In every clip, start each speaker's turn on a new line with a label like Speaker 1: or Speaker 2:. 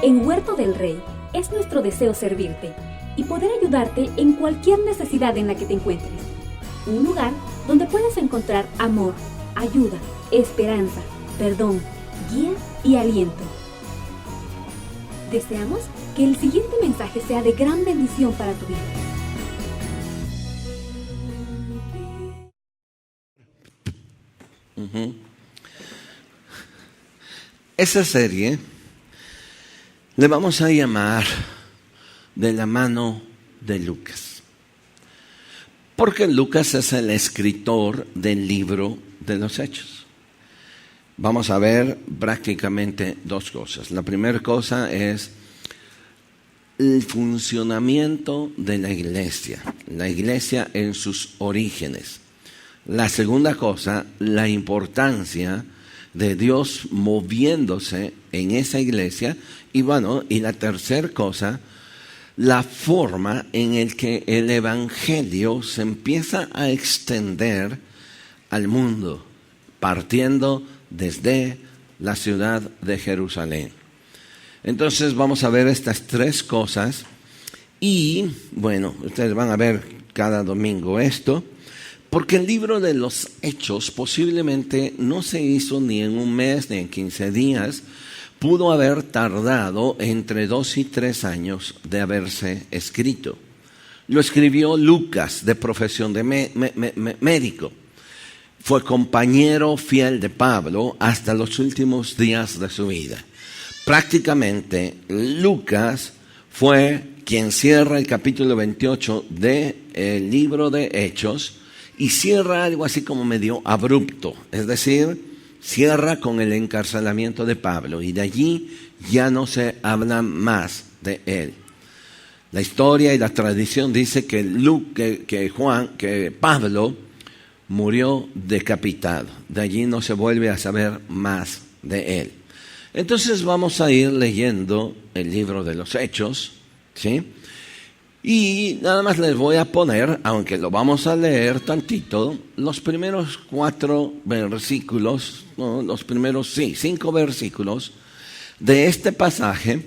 Speaker 1: En Huerto del Rey es nuestro deseo servirte y poder ayudarte en cualquier necesidad en la que te encuentres. Un lugar donde puedas encontrar amor, ayuda, esperanza, perdón, guía y aliento. Deseamos que el siguiente mensaje sea de gran bendición para tu vida.
Speaker 2: Esa serie le vamos a llamar De la mano de Lucas, porque Lucas es el escritor del libro de los Hechos. Vamos a ver prácticamente dos cosas. La primera cosa es el funcionamiento de la iglesia en sus orígenes. La segunda cosa, la importancia de Dios moviéndose en esa iglesia. Y la tercera cosa, la forma en la que el evangelio se empieza a extender al mundo, partiendo desde la ciudad de Jerusalén. Entonces vamos a ver estas tres cosas y ustedes van a ver cada domingo esto, porque el libro de los Hechos posiblemente no se hizo ni en un mes ni en 15 días, pudo haber tardado entre 2 y 3 años de haberse escrito. Lo escribió Lucas, de profesión de médico. Fue compañero fiel de Pablo hasta los últimos días de su vida. Prácticamente Lucas fue quien cierra el capítulo 28 del libro de Hechos y cierra algo así como medio abrupto, es decir, cierra con el encarcelamiento de Pablo y de allí ya no se habla más de él. La historia y la tradición dice que Pablo murió decapitado. De allí no se vuelve a saber más de él. Entonces vamos a ir leyendo el libro de los Hechos, ¿sí? Y nada más les voy a poner, aunque lo vamos a leer tantito, los primeros 4 versículos, los primeros 5 versículos de este pasaje,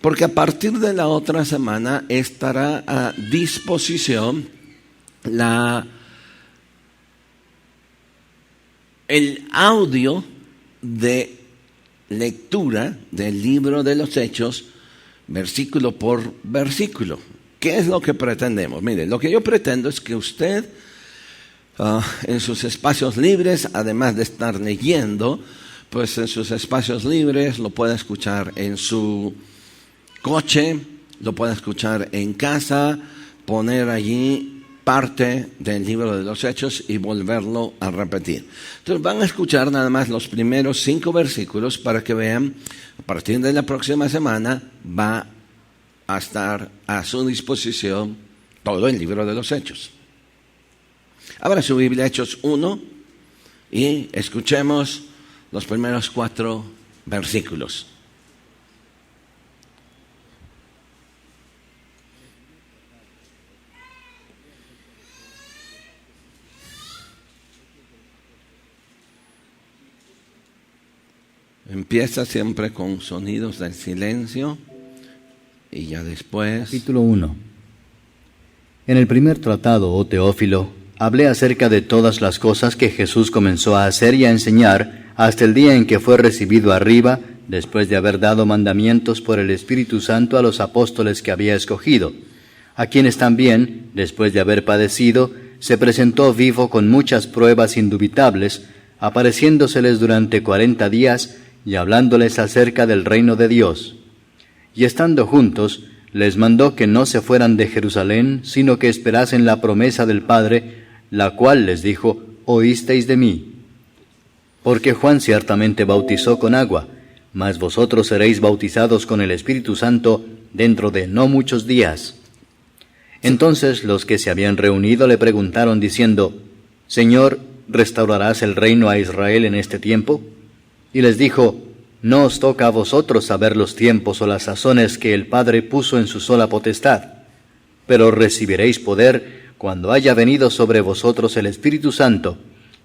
Speaker 2: porque a partir de la otra semana estará a disposición el audio de lectura del libro de los Hechos, versículo por versículo. ¿Qué es lo que pretendemos? Mire, lo que yo pretendo es que usted en sus espacios libres, además de estar leyendo, pues en sus espacios libres lo pueda escuchar en su coche, lo pueda escuchar en casa, poner allí parte del libro de los Hechos y volverlo a repetir. Entonces van a escuchar nada más los primeros 5 versículos para que vean, a partir de la próxima semana va a estar a su disposición todo el libro de los Hechos. Abra su Biblia, Hechos 1, y escuchemos los primeros 4 versículos. Empieza siempre con sonidos del silencio y ya después.
Speaker 3: Capítulo 1. En el primer tratado, oh Teófilo, hablé acerca de todas las cosas que Jesús comenzó a hacer y a enseñar hasta el día en que fue recibido arriba, después de haber dado mandamientos por el Espíritu Santo a los apóstoles que había escogido, a quienes también, después de haber padecido, se presentó vivo con muchas pruebas indubitables, apareciéndoseles durante 40 días y hablándoles acerca del reino de Dios. Y estando juntos, les mandó que no se fueran de Jerusalén, sino que esperasen la promesa del Padre, la cual les dijo: oísteis de mí. Porque Juan ciertamente bautizó con agua, mas vosotros seréis bautizados con el Espíritu Santo dentro de no muchos días. Entonces los que se habían reunido le preguntaron diciendo: Señor, ¿restaurarás el reino a Israel en este tiempo? Y les dijo: no os toca a vosotros saber los tiempos o las sazones que el Padre puso en su sola potestad, pero recibiréis poder cuando haya venido sobre vosotros el Espíritu Santo,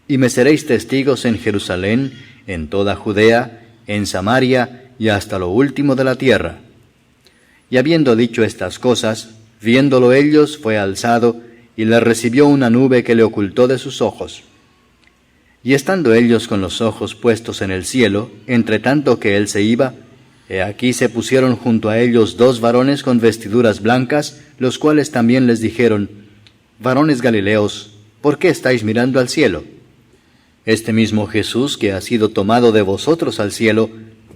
Speaker 3: y me seréis testigos en Jerusalén, en toda Judea, en Samaria y hasta lo último de la tierra. Y habiendo dicho estas cosas, viéndolo ellos, fue alzado, y le recibió una nube que le ocultó de sus ojos. Y estando ellos con los ojos puestos en el cielo, entre tanto que él se iba, he aquí se pusieron junto a ellos 2 varones con vestiduras blancas, los cuales también les dijeron: Varones Galileos, ¿por qué estáis mirando al cielo? Este mismo Jesús que ha sido tomado de vosotros al cielo,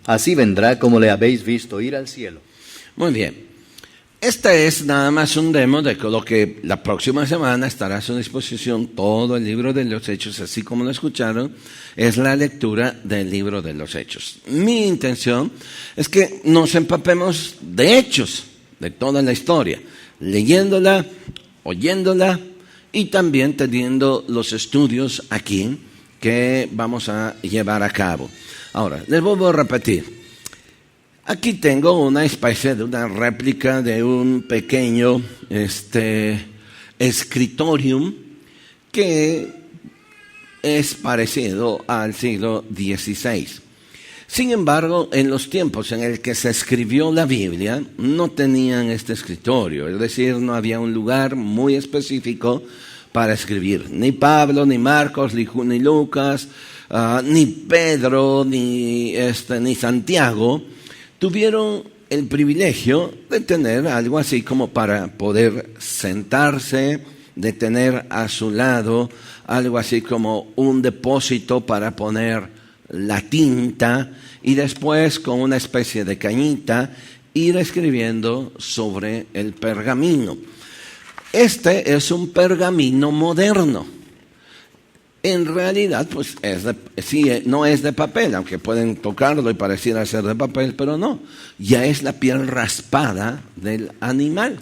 Speaker 3: así vendrá como le habéis visto ir al cielo.
Speaker 2: Muy bien. Este es nada más un demo de lo que la próxima semana estará a su disposición. Todo el libro de los Hechos, así como lo escucharon, es la lectura del libro de los Hechos. Mi intención es que nos empapemos de hechos, de toda la historia, leyéndola, oyéndola y también teniendo los estudios aquí que vamos a llevar a cabo. Ahora, les vuelvo a repetir. Aquí tengo una especie de una réplica de un pequeño escritorium que es parecido al siglo XVI. Sin embargo, en los tiempos en el que se escribió la Biblia, no tenían este escritorio, es decir, no había un lugar muy específico para escribir. Ni Pablo, ni Marcos, ni Lucas, ni Pedro, ni Santiago tuvieron el privilegio de tener algo así como para poder sentarse, de tener a su lado algo así como un depósito para poner la tinta y después con una especie de cañita ir escribiendo sobre el pergamino. Este es un pergamino moderno. En realidad, pues no es de papel, aunque pueden tocarlo y pareciera ser de papel, pero no. Ya es la piel raspada del animal.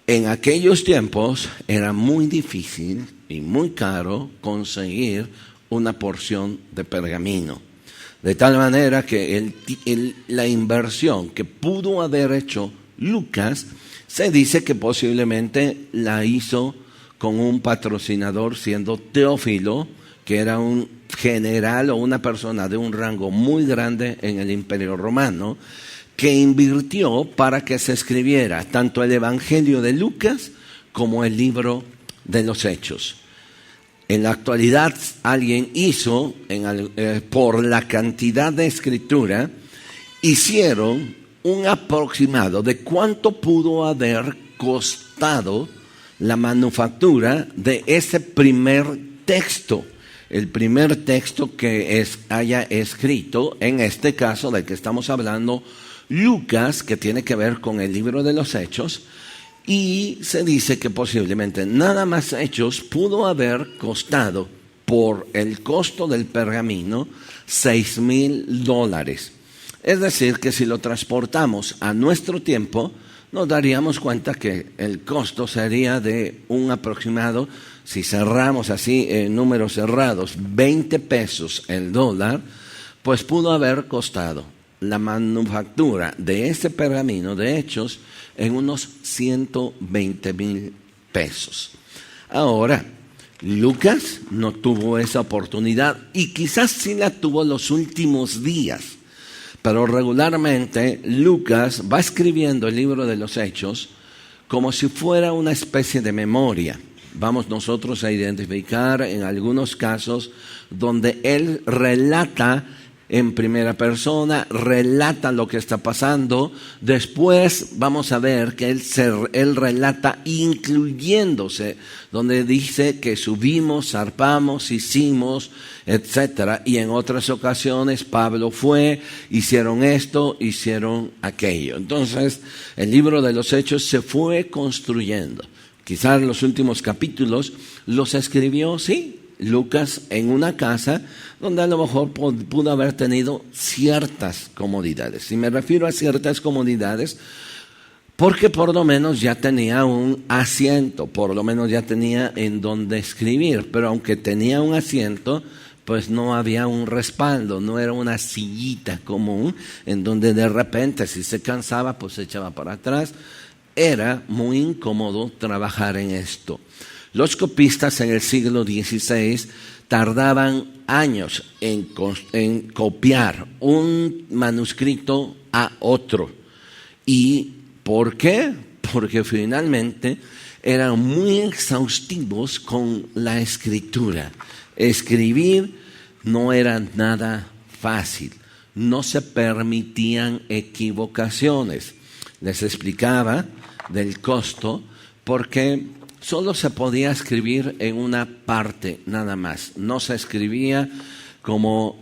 Speaker 2: En aquellos tiempos era muy difícil y muy caro conseguir una porción de pergamino. De tal manera que la inversión que pudo haber hecho Lucas, se dice que posiblemente la hizo con un patrocinador siendo Teófilo, que era un general o una persona de un rango muy grande en el Imperio Romano, que invirtió para que se escribiera tanto el Evangelio de Lucas como el libro de los Hechos. En la actualidad alguien hizo, por la cantidad de escritura, hicieron un aproximado de cuánto pudo haber costado la manufactura de ese primer texto, el primer texto que haya escrito, en este caso del que estamos hablando, Lucas, que tiene que ver con el libro de los Hechos, y se dice que posiblemente nada más Hechos pudo haber costado, por el costo del pergamino, $6,000. Es decir, que si lo transportamos a nuestro tiempo, nos daríamos cuenta que el costo sería de un aproximado, si cerramos así en números cerrados, 20 pesos el dólar, pues pudo haber costado la manufactura de ese pergamino de Hechos en unos 120,000 pesos. Ahora, Lucas no tuvo esa oportunidad y quizás sí la tuvo los últimos días. Pero regularmente Lucas va escribiendo el libro de los Hechos como si fuera una especie de memoria. Vamos nosotros a identificar en algunos casos donde él relata en primera persona, relata lo que está pasando. Después vamos a ver que él relata incluyéndose, donde dice que subimos, zarpamos, hicimos, etcétera. Y en otras ocasiones Pablo fue, hicieron esto, hicieron aquello. Entonces el libro de los Hechos se fue construyendo. Quizás los últimos capítulos los escribió, sí, Lucas en una casa donde a lo mejor pudo haber tenido ciertas comodidades. Y me refiero a ciertas comodidades porque por lo menos ya tenía un asiento, por lo menos ya tenía en donde escribir. Pero aunque tenía un asiento, pues no había un respaldo, no era una sillita común en donde de repente si se cansaba pues se echaba para atrás. Era muy incómodo trabajar en esto. Los copistas en el siglo XVI tardaban años en copiar un manuscrito a otro y ¿Por qué? Porque finalmente eran muy exhaustivos con la escritura. Escribir no era nada fácil, no se permitían equivocaciones. Les explicaba del costo porque solo se podía escribir en una parte nada más. No se escribía como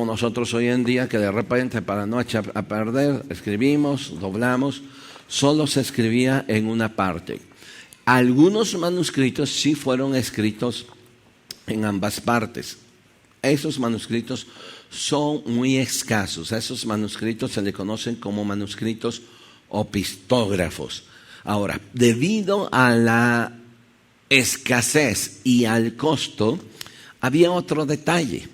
Speaker 2: nosotros hoy en día, que de repente para no echar a perder, escribimos, doblamos. Solo se escribía en una parte. Algunos manuscritos sí fueron escritos en ambas partes. Esos manuscritos son muy escasos. A esos manuscritos se le conocen como manuscritos opistógrafos. Ahora, debido a la escasez y al costo, había otro detalle.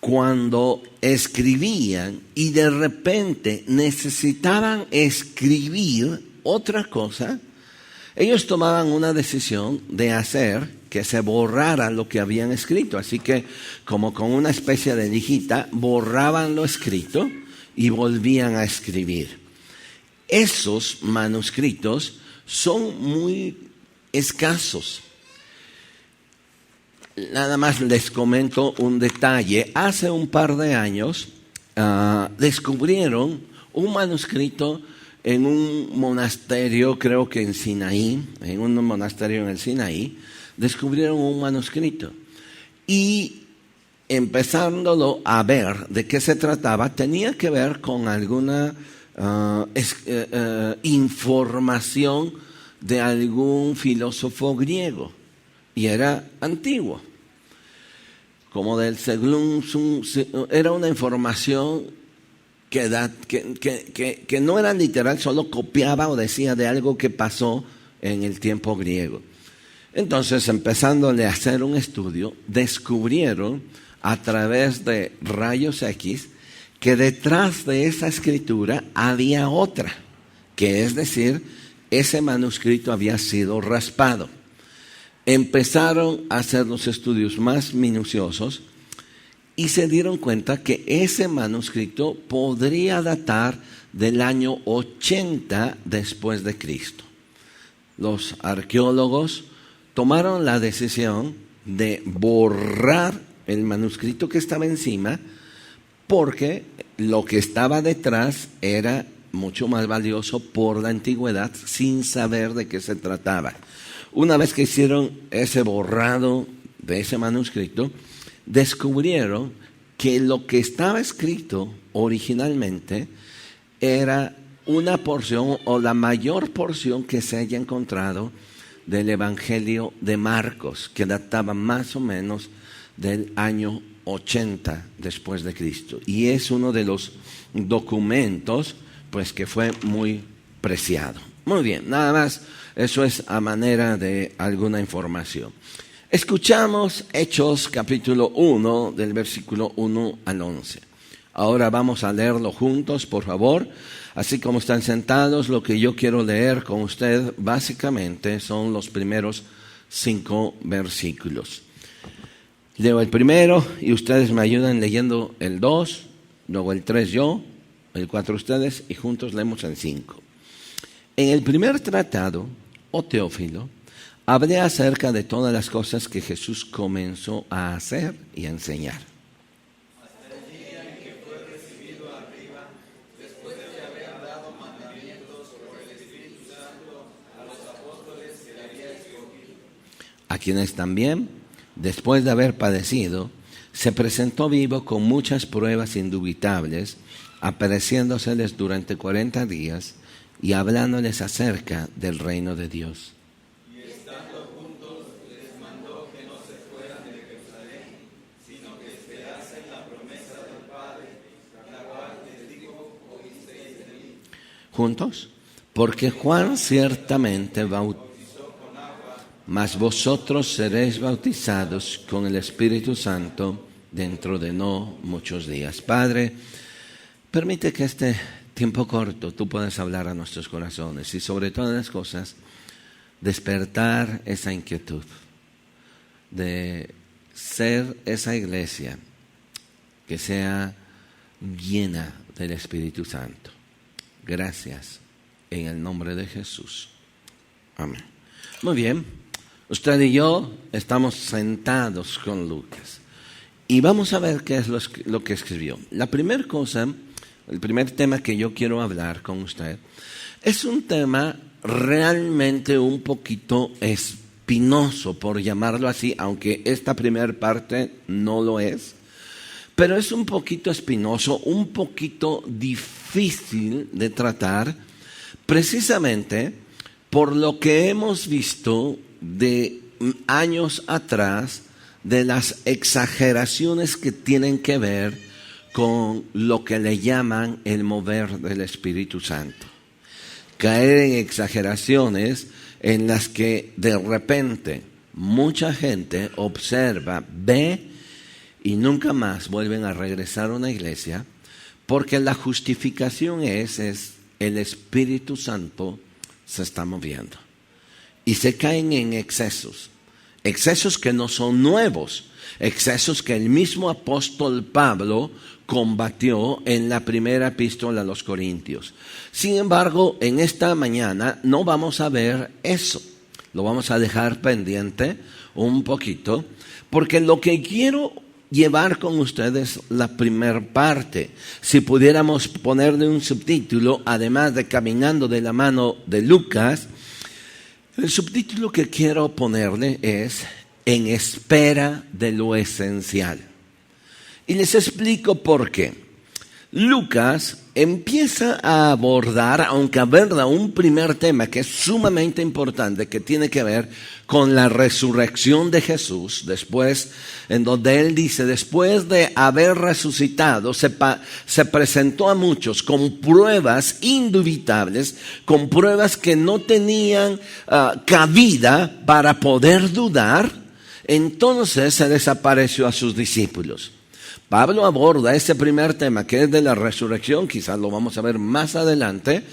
Speaker 2: Cuando escribían y de repente necesitaban escribir otra cosa, ellos tomaban una decisión de hacer que se borrara lo que habían escrito. Así que, como con una especie de lijita, borraban lo escrito y volvían a escribir. Esos manuscritos son muy escasos. Nada más les comento un detalle. Hace un par de años descubrieron un manuscrito en un monasterio, creo que en Sinaí, en un monasterio en el Sinaí, descubrieron un manuscrito. Y empezándolo a ver de qué se trataba, tenía que ver con alguna información de algún filósofo griego. Y era antiguo, como del era una información que no era literal, solo copiaba o decía de algo que pasó en el tiempo griego. Entonces, empezándole a hacer un estudio, descubrieron a través de rayos X que detrás de esa escritura había otra, que es decir, ese manuscrito había sido raspado. Empezaron a hacer los estudios más minuciosos y se dieron cuenta que ese manuscrito podría datar del año 80 después de Cristo. Los arqueólogos tomaron la decisión de borrar el manuscrito que estaba encima porque lo que estaba detrás era mucho más valioso por la antigüedad sin saber de qué se trataba. Una vez que hicieron ese borrado de ese manuscrito, descubrieron que lo que estaba escrito originalmente era una porción o la mayor porción que se haya encontrado del Evangelio de Marcos, que databa más o menos del año 80 después de Cristo. Y es uno de los documentos pues que fue muy preciado. Muy bien, nada más, eso es a manera de alguna información. Escuchamos Hechos capítulo 1 del versículo 1 al 11. Ahora vamos a leerlo juntos, por favor. Así como están sentados, lo que yo quiero leer con usted básicamente son los primeros 5 versículos. Leo el primero y ustedes me ayudan leyendo el 2, luego el 3 yo, el 4 ustedes y juntos leemos el 5. En el primer tratado, oh Teófilo, hablé acerca de todas las cosas que Jesús comenzó a hacer y a enseñar.
Speaker 4: Hasta el día en que fue recibido arriba, después de haber dado mandamientos por el Espíritu Santo a los apóstoles que le había escogido.
Speaker 2: A quienes también, después de haber padecido, se presentó vivo con muchas pruebas indubitables, apareciéndoseles durante 40 días y hablándoles acerca del reino de Dios.
Speaker 4: Y estando juntos, les mandó que no se fueran de Jerusalén, sino que esperasen la promesa del Padre, la cual les dijo: oísteis de mí.
Speaker 2: ¿Juntos? Porque Juan ciertamente bautizó con agua, mas vosotros seréis bautizados con el Espíritu Santo dentro de no muchos días. Padre, permite que este tiempo corto tú puedas hablar a nuestros corazones y sobre todas las cosas despertar esa inquietud de ser esa iglesia que sea llena del Espíritu Santo. Gracias en el nombre de Jesús. Amén. Muy bien, usted y yo estamos sentados con Lucas y vamos a ver qué es lo que escribió. La primera cosa, el primer tema que yo quiero hablar con usted es un tema realmente un poquito espinoso, por llamarlo así, aunque esta primera parte no lo es, pero es un poquito espinoso, un poquito difícil de tratar, precisamente por lo que hemos visto de años atrás, de las exageraciones que tienen que ver con lo que le llaman el mover del Espíritu Santo. Caer en exageraciones en las que de repente mucha gente observa, ve y nunca más vuelven a regresar a una iglesia, porque la justificación es el Espíritu Santo se está moviendo. Y se caen en excesos que no son nuevos, excesos que el mismo apóstol Pablo combatió en la primera epístola a los Corintios. Sin embargo, en esta mañana no vamos a ver eso, lo vamos a dejar pendiente un poquito, porque lo que quiero llevar con ustedes la primera parte. Si pudiéramos ponerle un subtítulo, además de Caminando de la mano de Lucas, el subtítulo que quiero ponerle es En espera de lo esencial. Y les explico por qué. Lucas empieza a abordar, aunque aborda un primer tema que es sumamente importante, que tiene que ver con la resurrección de Jesús, después, en donde él dice, después de haber resucitado, se presentó a muchos con pruebas indubitables, con pruebas que no tenían cabida para poder dudar, entonces se desapareció a sus discípulos. Pablo aborda ese primer tema que es de la resurrección, quizás lo vamos a ver más adelante,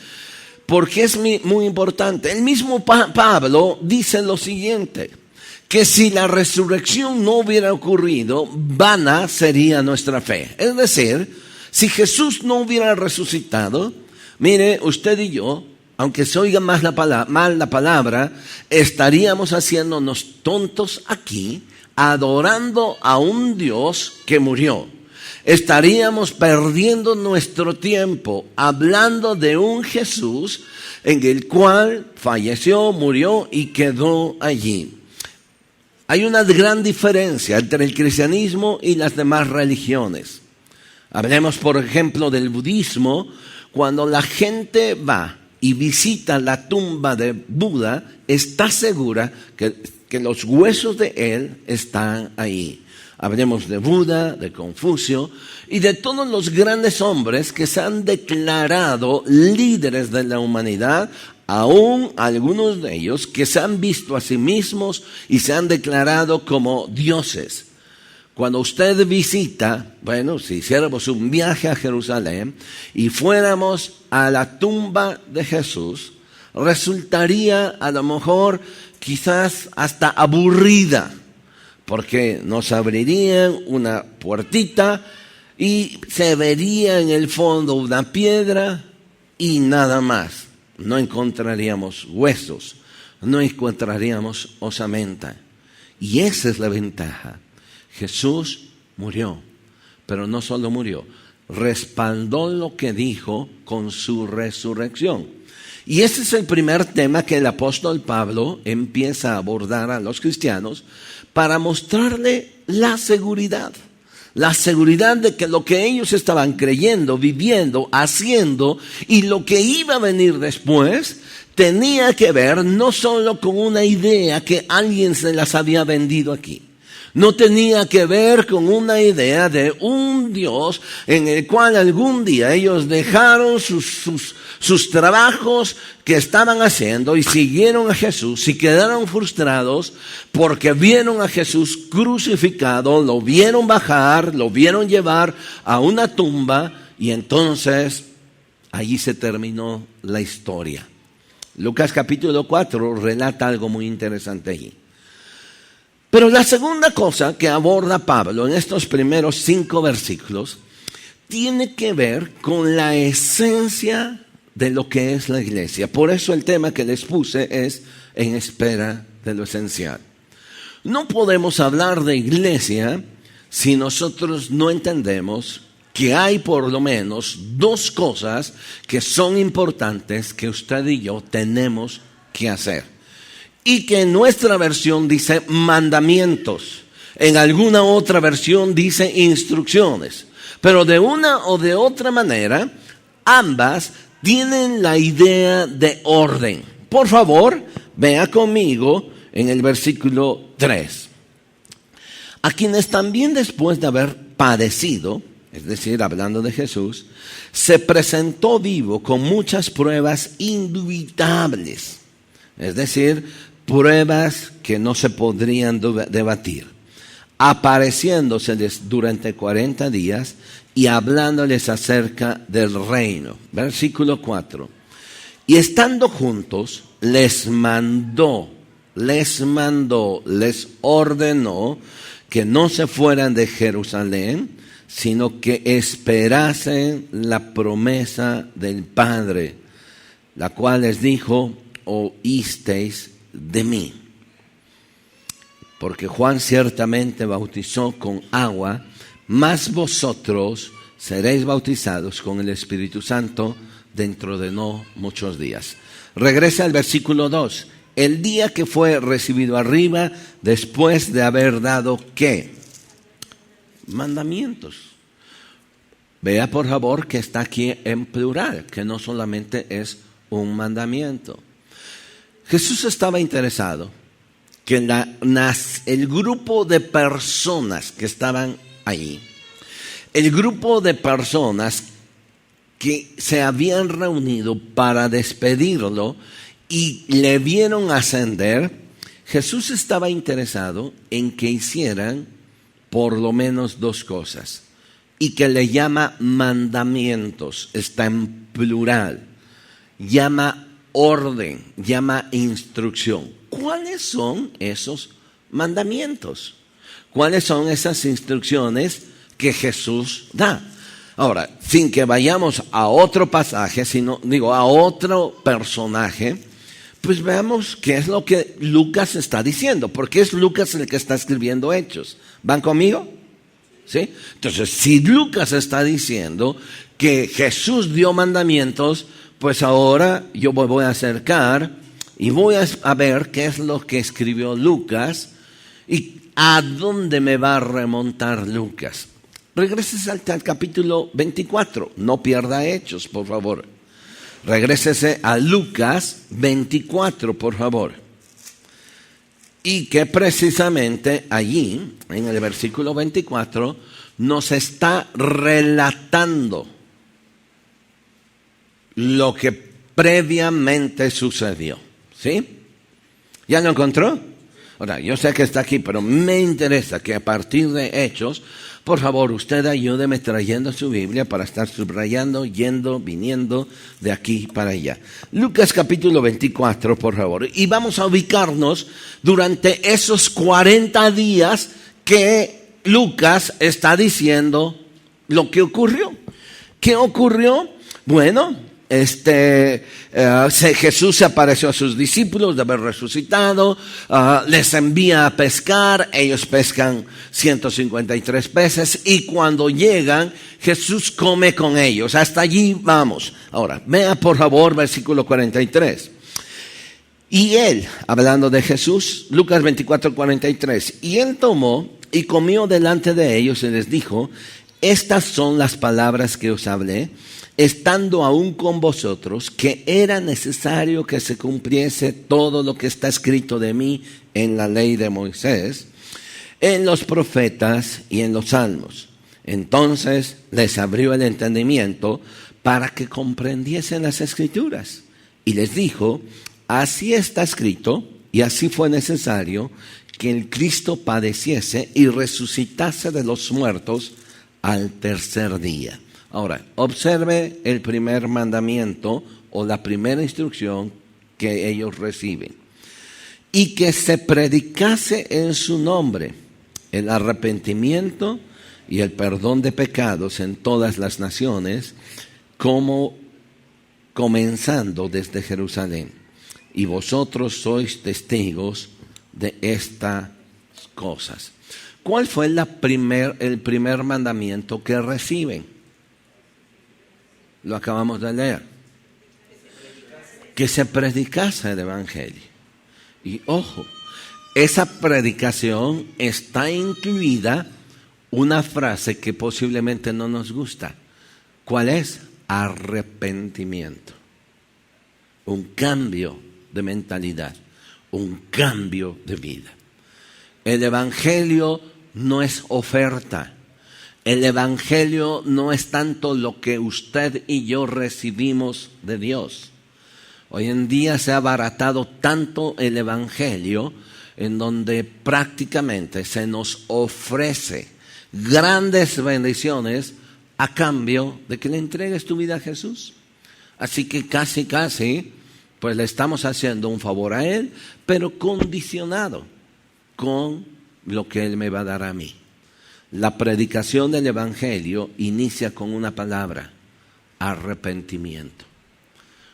Speaker 2: porque es muy importante. El mismo Pablo dice lo siguiente, que si la resurrección no hubiera ocurrido, vana sería nuestra fe. Es decir, si Jesús no hubiera resucitado, mire, usted y yo, aunque se oiga mal la palabra, estaríamos haciéndonos tontos aquí, adorando a un Dios que murió. Estaríamos perdiendo nuestro tiempo hablando de un Jesús en el cual falleció, murió y quedó allí. Hay una gran diferencia entre el cristianismo y las demás religiones. Hablemos, por ejemplo, del budismo. Cuando la gente va y visita la tumba de Buda, está segura que los huesos de él están ahí. Hablemos de Buda, de Confucio y de todos los grandes hombres que se han declarado líderes de la humanidad, aún algunos de ellos que se han visto a sí mismos y se han declarado como dioses. Cuando usted visita, bueno, si hiciéramos un viaje a Jerusalén y fuéramos a la tumba de Jesús, resultaría a lo mejor quizás hasta aburrida, porque nos abrirían una puertita y se vería en el fondo una piedra y nada más. No encontraríamos huesos, no encontraríamos osamenta. Y esa es la ventaja. Jesús murió, pero no solo murió, respaldó lo que dijo con su resurrección. Y ese es el primer tema que el apóstol Pablo empieza a abordar a los cristianos para mostrarle la seguridad de que lo que ellos estaban creyendo, viviendo, haciendo y lo que iba a venir después tenía que ver no solo con una idea que alguien se las había vendido aquí. No tenía que ver con una idea de un Dios en el cual algún día ellos dejaron sus trabajos que estaban haciendo y siguieron a Jesús y quedaron frustrados porque vieron a Jesús crucificado, lo vieron bajar, lo vieron llevar a una tumba y entonces allí se terminó la historia. Lucas capítulo 4 relata algo muy interesante allí. Pero la segunda cosa que aborda Pablo en estos primeros 5 versículos tiene que ver con la esencia de lo que es la iglesia. Por eso el tema que les puse es en espera de lo esencial. No podemos hablar de iglesia si nosotros no entendemos que hay por lo menos dos cosas que son importantes que usted y yo tenemos que hacer. Y que en nuestra versión dice mandamientos, en alguna otra versión dice instrucciones. Pero de una o de otra manera, ambas tienen la idea de orden. Por favor, vea conmigo en el versículo 3. A quienes también después de haber padecido, es decir, hablando de Jesús, se presentó vivo con muchas pruebas indubitables, es decir, pruebas que no se podrían debatir, apareciéndoseles durante 40 días y hablándoles acerca del reino. Versículo 4. Y estando juntos, les ordenó que no se fueran de Jerusalén, sino que esperasen la promesa del Padre, la cual les dijo: oísteis de mí. Porque Juan ciertamente bautizó con agua, mas vosotros seréis bautizados con el Espíritu Santo dentro de no muchos días. Regresa al versículo 2. El día que fue recibido arriba, después de haber dado, ¿qué? Mandamientos. Vea por favor que está aquí en plural, que no solamente es un mandamiento. Jesús estaba interesado que el grupo de personas que estaban ahí, el grupo de personas que se habían reunido para despedirlo y le vieron ascender, Jesús estaba interesado en que hicieran por lo menos dos cosas, y que le llama mandamientos, está en plural, llama orden, llama instrucción. ¿Cuáles son esos mandamientos? ¿Cuáles son esas instrucciones que Jesús da? Ahora, sin que vayamos a otro pasaje, a otro personaje, pues veamos qué es lo que Lucas está diciendo, porque es Lucas el que está escribiendo Hechos. ¿Van conmigo? ¿Sí? Entonces, si Lucas está diciendo que Jesús dio mandamientos, pues ahora yo me voy a acercar y voy a ver qué es lo que escribió Lucas y a dónde me va a remontar Lucas. Regrésese al capítulo 24, no pierda Hechos, por favor. Regrésese a Lucas 24, por favor. Y que precisamente allí, en el versículo 24, nos está relatando lo que previamente sucedió. ¿Sí? ¿Ya lo encontró? Ahora, yo sé que está aquí, pero me interesa que a partir de Hechos, por favor, usted ayúdeme trayendo su Biblia para estar subrayando, yendo, viniendo de aquí para allá. Lucas capítulo 24, por favor. Y vamos a ubicarnos durante esos 40 días que Lucas está diciendo lo que ocurrió. ¿Qué ocurrió? Bueno, Jesús se apareció a sus discípulos de haber resucitado, les envía a pescar, ellos pescan 153 peces y cuando llegan Jesús come con ellos. Hasta allí vamos. Ahora, vea por favor versículo 43. Y él, hablando de Jesús, Lucas 24, 43, y él tomó y comió delante de ellos y les dijo: estas son las palabras que os hablé, estando aún con vosotros, que era necesario que se cumpliese todo lo que está escrito de mí en la ley de Moisés, en los profetas y en los salmos. Entonces les abrió el entendimiento para que comprendiesen las escrituras. Y les dijo: así está escrito, y así fue necesario que el Cristo padeciese y resucitase de los muertos al tercer día. Ahora, observe el primer mandamiento o la primera instrucción que ellos reciben. Y que se predicase en su nombre el arrepentimiento y el perdón de pecados en todas las naciones, como comenzando desde Jerusalén. Y vosotros sois testigos de estas cosas. ¿Cuál fue el primer mandamiento que reciben? Lo acabamos de leer. Que se predicase el Evangelio. Y ojo, esa predicación está incluida una frase que posiblemente no nos gusta. ¿Cuál es? Arrepentimiento. Un cambio de mentalidad, un cambio de vida. El Evangelio no es oferta. El Evangelio no es tanto lo que usted y yo recibimos de Dios. Hoy en día se ha abaratado tanto el Evangelio en donde prácticamente se nos ofrece grandes bendiciones a cambio de que le entregues tu vida a Jesús. Así que casi, pues le estamos haciendo un favor a Él, pero condicionado con lo que Él me va a dar a mí. La predicación del Evangelio inicia con una palabra: arrepentimiento.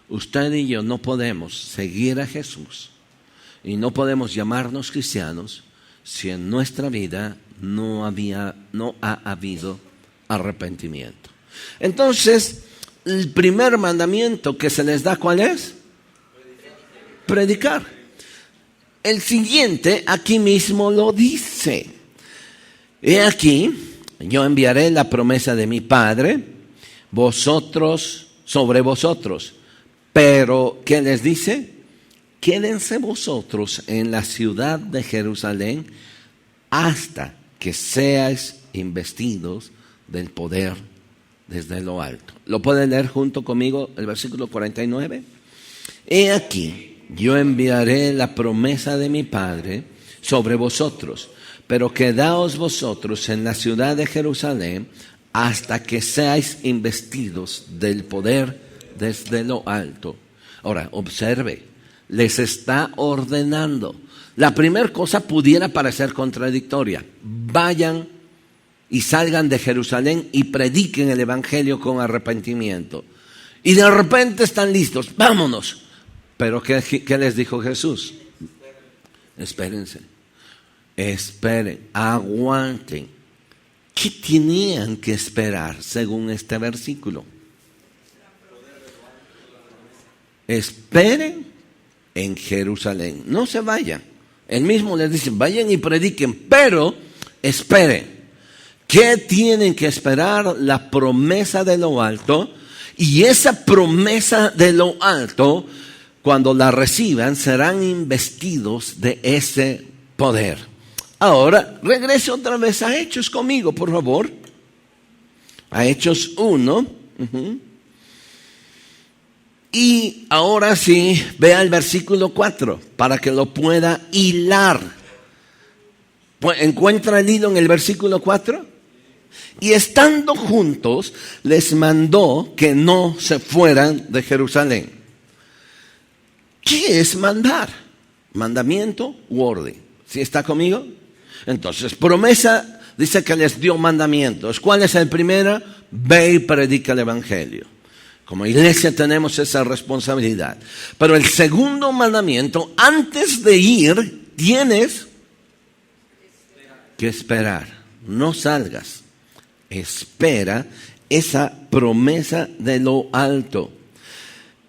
Speaker 2: Usted y yo no podemos seguir a Jesús y no podemos llamarnos cristianos si en nuestra vida no ha habido arrepentimiento. Entonces, el primer mandamiento que se les da, ¿cuál es? Predicar. El siguiente aquí mismo lo dice. He aquí, yo enviaré la promesa de mi Padre sobre vosotros. Pero, ¿qué les dice? Quédense vosotros en la ciudad de Jerusalén hasta que seáis investidos del poder desde lo alto. ¿Lo pueden leer junto conmigo el versículo 49? He aquí, yo enviaré la promesa de mi Padre sobre vosotros, pero quedaos vosotros en la ciudad de Jerusalén hasta que seáis investidos del poder desde lo alto. Ahora, observe, les está ordenando. La primera cosa pudiera parecer contradictoria. Vayan y salgan de Jerusalén y prediquen el Evangelio con arrepentimiento. Y de repente están listos, vámonos. Pero ¿qué les dijo Jesús? Espérense, esperen, aguanten. ¿Qué tenían que esperar según este versículo? Esperen en Jerusalén, no se vayan. Él mismo les dice, vayan y prediquen, pero esperen. ¿Qué tienen que esperar? La promesa de lo alto. Y esa promesa de lo alto, cuando la reciban, serán investidos de ese poder. Ahora, regrese otra vez a Hechos conmigo, por favor. A Hechos 1. Y ahora sí, vea el versículo 4, para que lo pueda hilar. ¿Encuentra el hilo en el versículo 4? Y estando juntos, les mandó que no se fueran de Jerusalén. ¿Qué es mandar? Mandamiento u orden. ¿Sí está conmigo? Entonces, promesa dice que les dio mandamientos. ¿Cuál es el primero? Ve y predica el Evangelio. Como iglesia tenemos esa responsabilidad. Pero el segundo mandamiento, antes de ir, tienes que esperar. No salgas. Espera esa promesa de lo alto.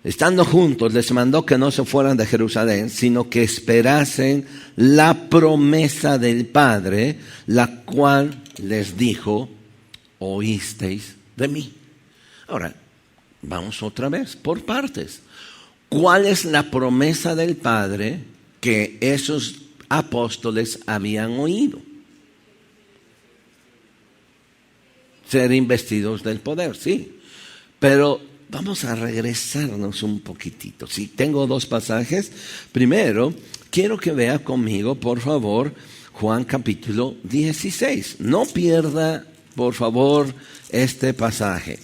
Speaker 2: Estando juntos, les mandó que no se fueran de Jerusalén, sino que esperasen la promesa del Padre, la cual les dijo, oísteis de mí. Ahora, vamos otra vez, por partes. ¿Cuál es la promesa del Padre que esos apóstoles habían oído? Ser investidos del poder, sí. Pero vamos a regresarnos un poquitito. Sí, tengo dos pasajes. Primero, quiero que vea conmigo, por favor, Juan capítulo 16. No pierda, por favor, este pasaje.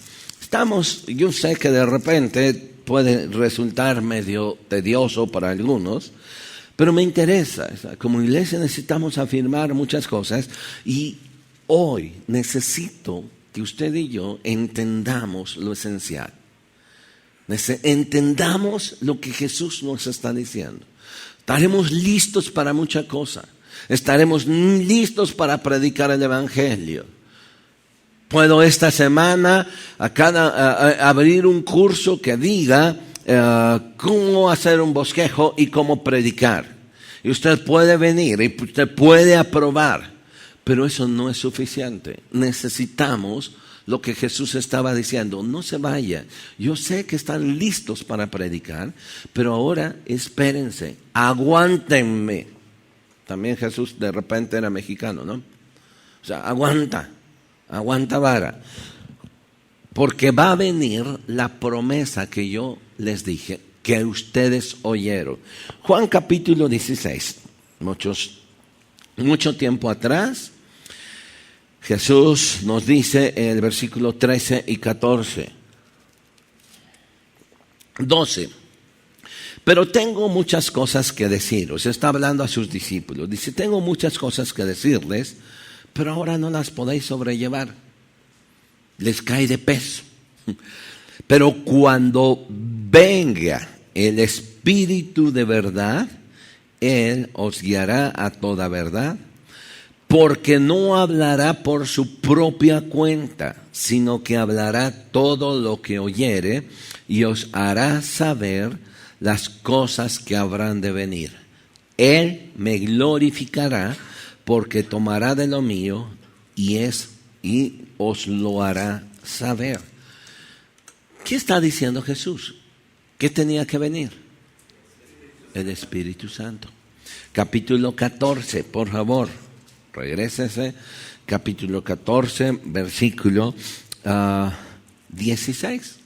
Speaker 2: Yo sé que de repente puede resultar medio tedioso para algunos, pero me interesa. Como iglesia necesitamos afirmar muchas cosas y hoy necesito que usted y yo entendamos lo esencial. Entendamos lo que Jesús nos está diciendo. Estaremos listos para mucha cosa. Estaremos listos para predicar el Evangelio. Puedo esta semana abrir un curso que diga cómo hacer un bosquejo y cómo predicar. Y usted puede venir y usted puede aprobar. Pero eso no es suficiente. Necesitamos lo que Jesús estaba diciendo. No se vaya. Yo sé que están listos para predicar, pero ahora espérense, aguántenme. También Jesús de repente era mexicano, ¿no? O sea, aguanta vara. Porque va a venir la promesa que yo les dije, que ustedes oyeron. Juan capítulo 16. Mucho tiempo atrás, Jesús nos dice en el versículo 13 y 12. Pero tengo muchas cosas que deciros. Está hablando a sus discípulos. Dice, tengo muchas cosas que decirles, pero ahora no las podéis sobrellevar. Les cae de peso. Pero cuando venga el Espíritu de verdad, Él os guiará a toda verdad, porque no hablará por su propia cuenta, sino que hablará todo lo que oyere y os hará saber las cosas que habrán de venir. Él me glorificará porque tomará de lo mío y os lo hará saber. ¿Qué está diciendo Jesús? ¿Qué tenía que venir? El Espíritu Santo. Capítulo 14, por favor, regrésese. Capítulo 14, versículo 16.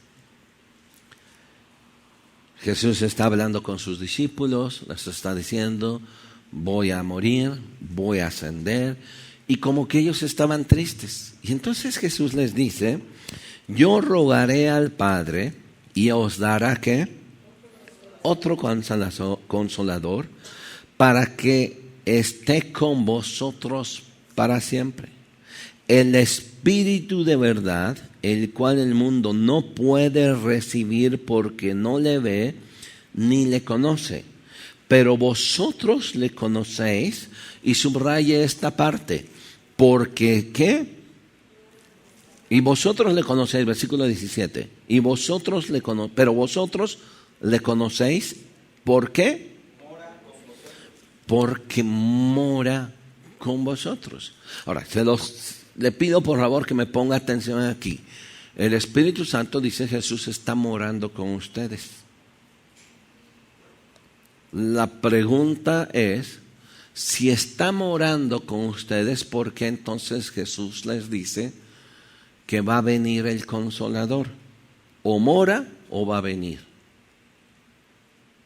Speaker 2: Jesús está hablando con sus discípulos, les está diciendo, voy a morir, voy a ascender, y como que ellos estaban tristes. Y entonces Jesús les dice, yo rogaré al Padre y os dará ¿qué? Otro consolador para que esté con vosotros para siempre. El Espíritu de verdad, el cual el mundo no puede recibir porque no le ve ni le conoce. Pero vosotros le conocéis, y subraye esta parte, porque ¿qué? Y vosotros le conocéis, versículo 17, pero vosotros le conocéis, ¿por qué? Porque mora con vosotros. Ahora, le pido por favor que me ponga atención aquí. El Espíritu Santo, dice Jesús, está morando con ustedes. La pregunta es, si está morando con ustedes, ¿por qué entonces Jesús les dice que va a venir el Consolador? ¿O mora o va a venir?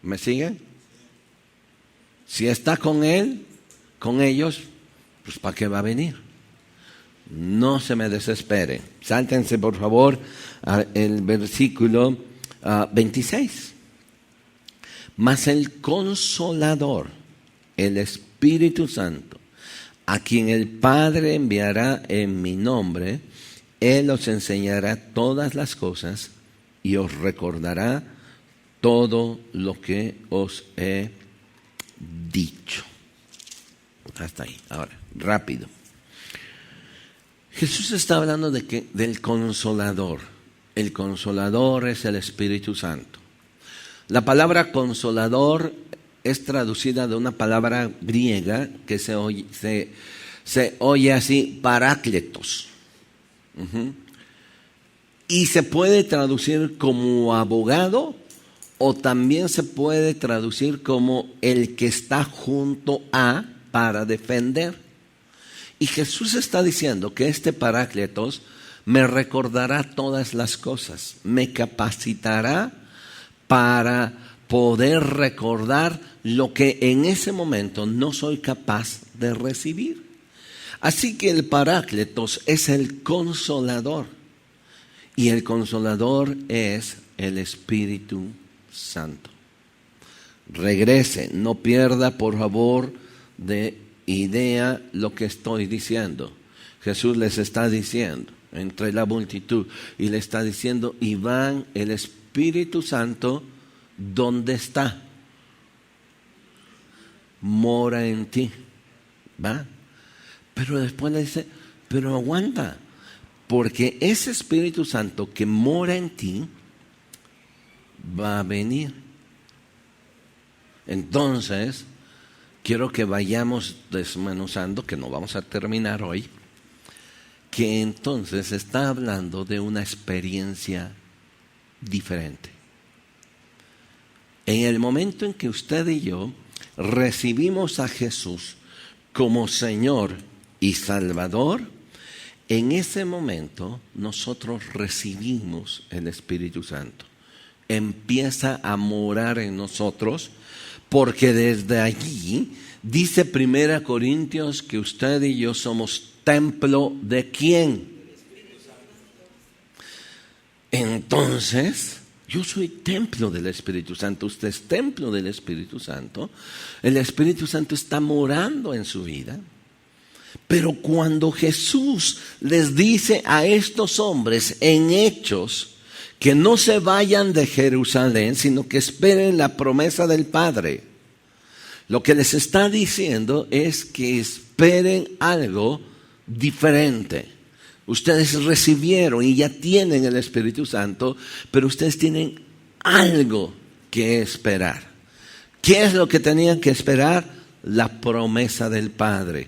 Speaker 2: ¿Me siguen? Si está con él, con ellos, pues ¿para qué va a venir? No se me desespere. Sáltense por favor el versículo 26. Mas el Consolador, el Espíritu Santo, a quien el Padre enviará en mi nombre, Él os enseñará todas las cosas y os recordará todo lo que os he dicho. Hasta ahí. Ahora, rápido. Jesús está hablando del Consolador. El Consolador es el Espíritu Santo. La palabra Consolador es traducida de una palabra griega que se oye así, parácletos. Y se puede traducir como abogado o también se puede traducir como el que está junto a para defender. Y Jesús está diciendo que este parácletos me recordará todas las cosas, me capacitará para poder recordar lo que en ese momento no soy capaz de recibir. Así que el Parácletos es el Consolador. Y el Consolador es el Espíritu Santo. Regrese, no pierda por favor de idea lo que estoy diciendo. Jesús les está diciendo entre la multitud y le está diciendo, y van el Espíritu Espíritu Santo, ¿dónde está? Mora en ti, ¿va? Pero después le dice, pero aguanta, porque ese Espíritu Santo que mora en ti va a venir. Entonces, quiero que vayamos desmenuzando, que no vamos a terminar hoy, que entonces está hablando de una experiencia diferente. En el momento en que usted y yo recibimos a Jesús como Señor y Salvador, en ese momento nosotros recibimos el Espíritu Santo. Empieza a morar en nosotros, porque desde allí dice 1 Corintios que usted y yo somos templo de ¿quién? Entonces, yo soy templo del Espíritu Santo, usted es templo del Espíritu Santo. El Espíritu Santo está morando en su vida. Pero cuando Jesús les dice a estos hombres en Hechos que no se vayan de Jerusalén, sino que esperen la promesa del Padre, lo que les está diciendo es que esperen algo diferente. Ustedes recibieron y ya tienen el Espíritu Santo, pero ustedes tienen algo que esperar. ¿Qué es lo que tenían que esperar? La promesa del Padre.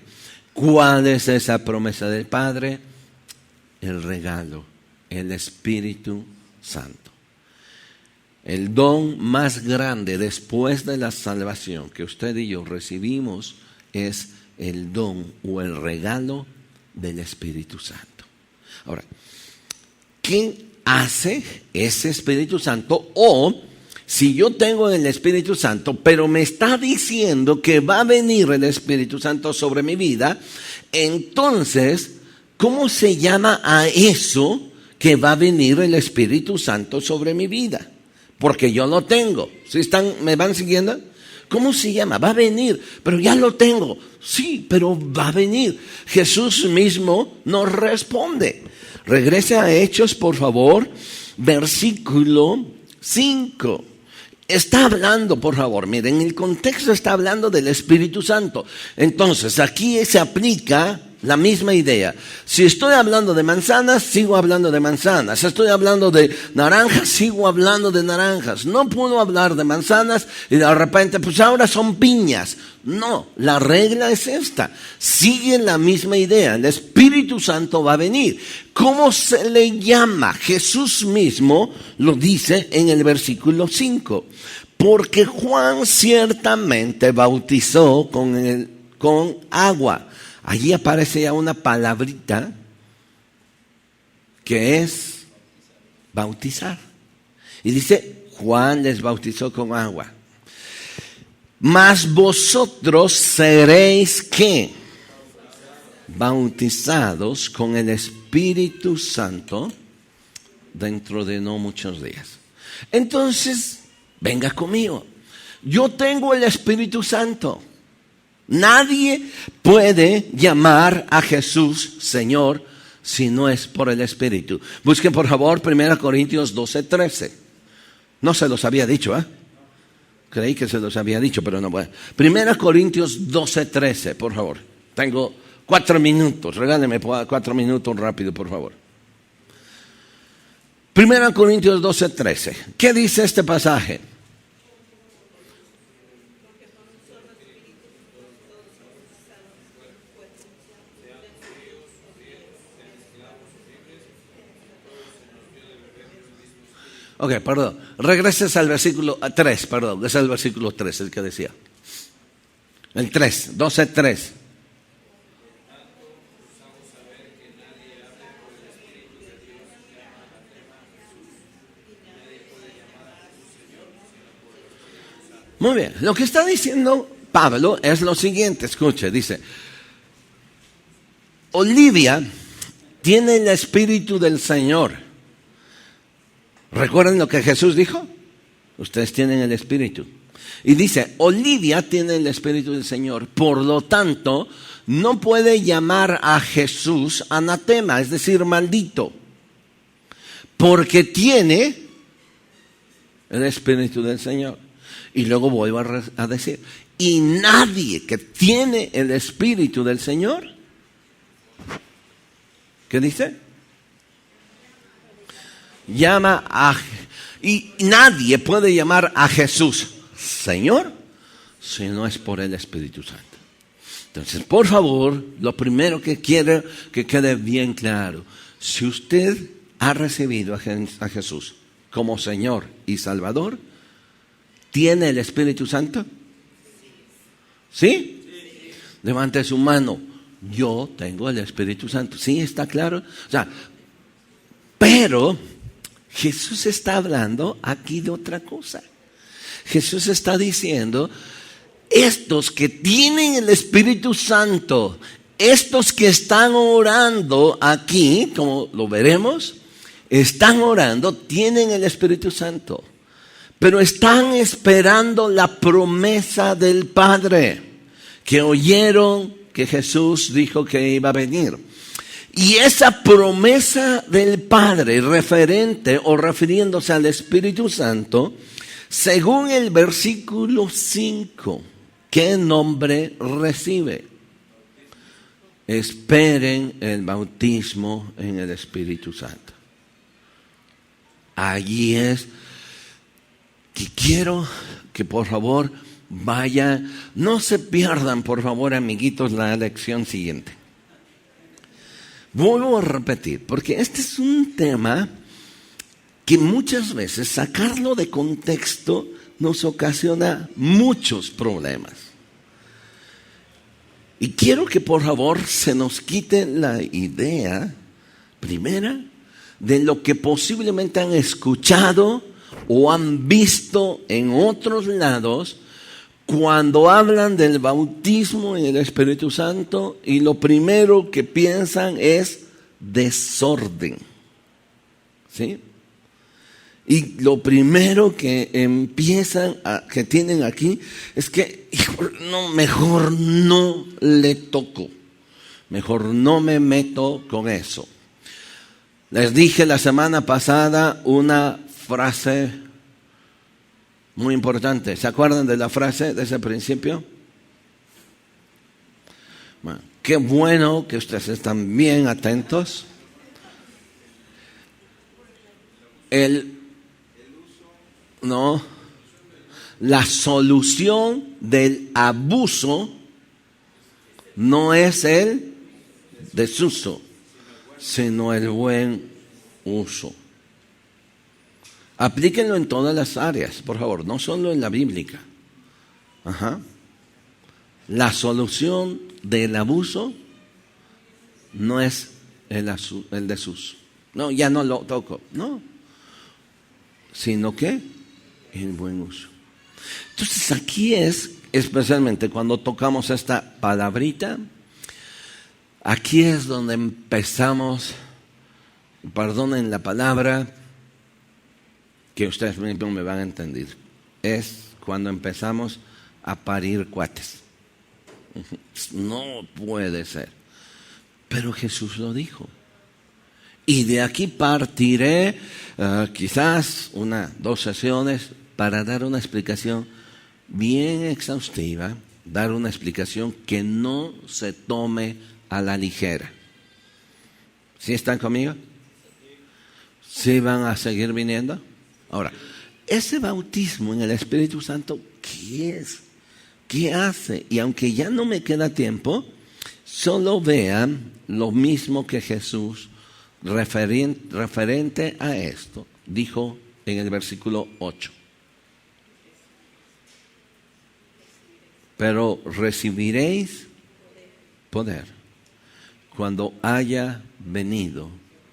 Speaker 2: ¿Cuál es esa promesa del Padre? El regalo, el Espíritu Santo. El don más grande después de la salvación que usted y yo recibimos es el don o el regalo del Espíritu Santo. Ahora, ¿qué hace ese Espíritu Santo? O si yo tengo el Espíritu Santo, pero me está diciendo que va a venir el Espíritu Santo sobre mi vida, entonces, ¿cómo se llama a eso que va a venir el Espíritu Santo sobre mi vida? Porque yo lo tengo. ¿Sí me van siguiendo? ¿Cómo se llama? Va a venir, pero ya lo tengo. Sí, pero va a venir. Jesús mismo nos responde. Regrese a Hechos, por favor, versículo 5. Está hablando, por favor, miren, el contexto está hablando del Espíritu Santo. Entonces, aquí se aplica la misma idea. Si estoy hablando de manzanas, sigo hablando de manzanas. Si estoy hablando de naranjas, sigo hablando de naranjas. No puedo hablar de manzanas y de repente, pues ahora son piñas. No, la regla es esta. Sigue la misma idea. El Espíritu Santo va a venir. ¿Cómo se le llama? Jesús mismo lo dice en el versículo 5. Porque Juan ciertamente bautizó con agua. Allí aparece ya una palabrita que es bautizar. Y dice, Juan les bautizó con agua. Mas vosotros seréis, ¿qué? Bautizados con el Espíritu Santo dentro de no muchos días. Entonces, venga conmigo. Yo tengo el Espíritu Santo. Nadie puede llamar a Jesús Señor si no es por el Espíritu. Busquen por favor 1 Corintios 12:13. No se los había dicho, ¿eh? Creí que se los había dicho, pero no. Bueno. 1 Corintios 12:13, por favor. Tengo 4 minutos. Regáleme 4 minutos rápido, por favor. 1 Corintios 12:13. ¿Qué dice este pasaje? Ok, perdón. Regreses al versículo 3, perdón. Es el versículo 3 el que decía. El 3, 12:3. Muy bien. Lo que está diciendo Pablo es lo siguiente. Escuche, dice. Olivia tiene el Espíritu del Señor. ¿Recuerdan lo que Jesús dijo? Ustedes tienen el Espíritu. Y dice, Olivia tiene el Espíritu del Señor. Por lo tanto, no puede llamar a Jesús anatema, es decir, maldito. Porque tiene el Espíritu del Señor. Y luego vuelvo a decir, y nadie que tiene el Espíritu del Señor, ¿qué dice? Y nadie puede llamar a Jesús Señor si no es por el Espíritu Santo. Entonces, por favor, lo primero que quiero que quede bien claro, si usted ha recibido a Jesús como Señor y Salvador, ¿tiene el Espíritu Santo? ¿Sí? Levante su mano. Yo tengo el Espíritu Santo. ¿Sí? ¿Está claro? O sea, pero Jesús está hablando aquí de otra cosa. Jesús está diciendo, estos que tienen el Espíritu Santo, estos que están orando aquí, como lo veremos, están orando, tienen el Espíritu Santo, pero están esperando la promesa del Padre, que oyeron que Jesús dijo que iba a venir. Y esa promesa del Padre referente o refiriéndose al Espíritu Santo, según el versículo 5, ¿qué nombre recibe? Esperen el bautismo en el Espíritu Santo. Allí es que quiero que por favor vayan, no se pierdan por favor amiguitos la lección siguiente. Vuelvo a repetir, porque este es un tema que muchas veces sacarlo de contexto nos ocasiona muchos problemas. Y quiero que por favor se nos quite la idea, primera, de lo que posiblemente han escuchado o han visto en otros lados cuando hablan del bautismo en el Espíritu Santo, y lo primero que piensan es desorden. ¿Sí? Y lo primero que que tienen aquí es que, no, mejor no le toco, mejor no me meto con eso. Les dije la semana pasada una frase muy importante. ¿Se acuerdan de la frase de ese principio? Bueno, qué bueno que ustedes están bien atentos. La solución del abuso no es el desuso, sino el buen uso. Aplíquenlo en todas las áreas, por favor, no solo en la bíblica. La solución del abuso no es el desuso. No, ya no lo toco, no. Sino que el buen uso. Entonces aquí es, especialmente cuando tocamos esta palabrita, aquí es donde empezamos, perdonen la palabra, que ustedes mismos me van a entender, es cuando empezamos a parir cuates. No puede ser. Pero Jesús lo dijo. Y de aquí partiré quizás 2 sesiones para dar una explicación bien exhaustiva, dar una explicación que no se tome a la ligera. ¿Sí están conmigo? ¿Sí van a seguir viniendo? Ahora, ese bautismo en el Espíritu Santo, ¿qué es? ¿Qué hace? Y aunque ya no me queda tiempo, solo vean lo mismo que Jesús, referente a esto, dijo en el versículo 8. Pero recibiréis poder cuando haya venido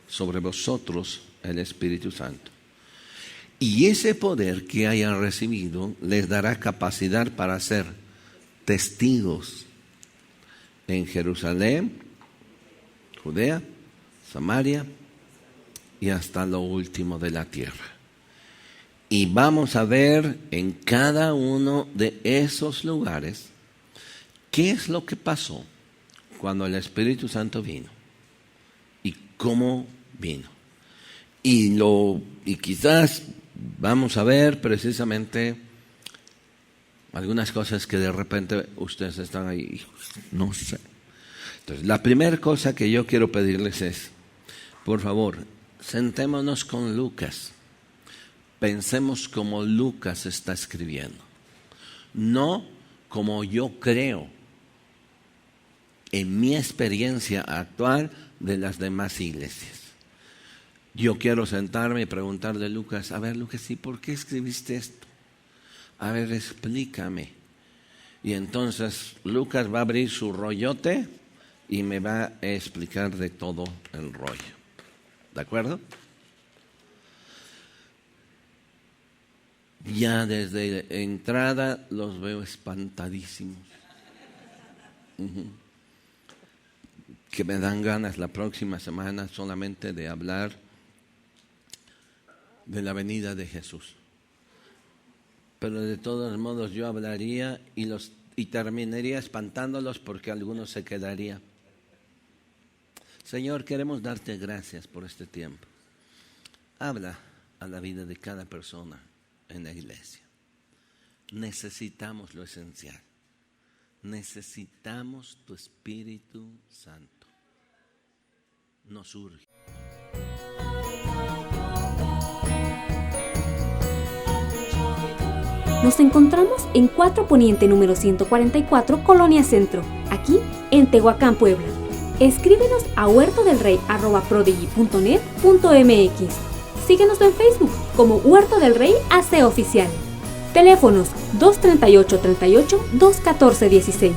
Speaker 2: sobre vosotros el Espíritu Santo. Y ese poder que hayan recibido les dará capacidad para ser testigos en Jerusalén, Judea, Samaria y hasta lo último de la tierra. Y vamos a ver en cada uno de esos lugares qué es lo que pasó cuando el Espíritu Santo vino y cómo vino. Y quizás vamos a ver precisamente algunas cosas que de repente ustedes están ahí, no sé. Entonces, la primera cosa que yo quiero pedirles es, por favor, sentémonos con Lucas. Pensemos como Lucas está escribiendo, no como yo creo en mi experiencia actual de las demás iglesias. Yo quiero sentarme y preguntarle a Lucas, a ver Lucas, ¿y por qué escribiste esto? A ver, explícame. Y entonces Lucas va a abrir su rollote y me va a explicar de todo el rollo. ¿De acuerdo? Ya desde entrada los veo espantadísimos. Que me dan ganas la próxima semana solamente de hablar de la venida de Jesús. Pero de todos modos yo hablaría y terminaría espantándolos porque algunos se quedarían. Señor, queremos darte gracias por este tiempo. Habla a la vida de cada persona en la iglesia. Necesitamos lo esencial. Necesitamos tu Espíritu Santo. Nos urge.
Speaker 1: Nos encontramos en 4 Poniente número 144, Colonia Centro, aquí en Tehuacán, Puebla. Escríbenos a huertodelrey@prodigy.net.mx. Síguenos en Facebook como Huerto del Rey AC Oficial. Teléfonos 238-38, 214-16.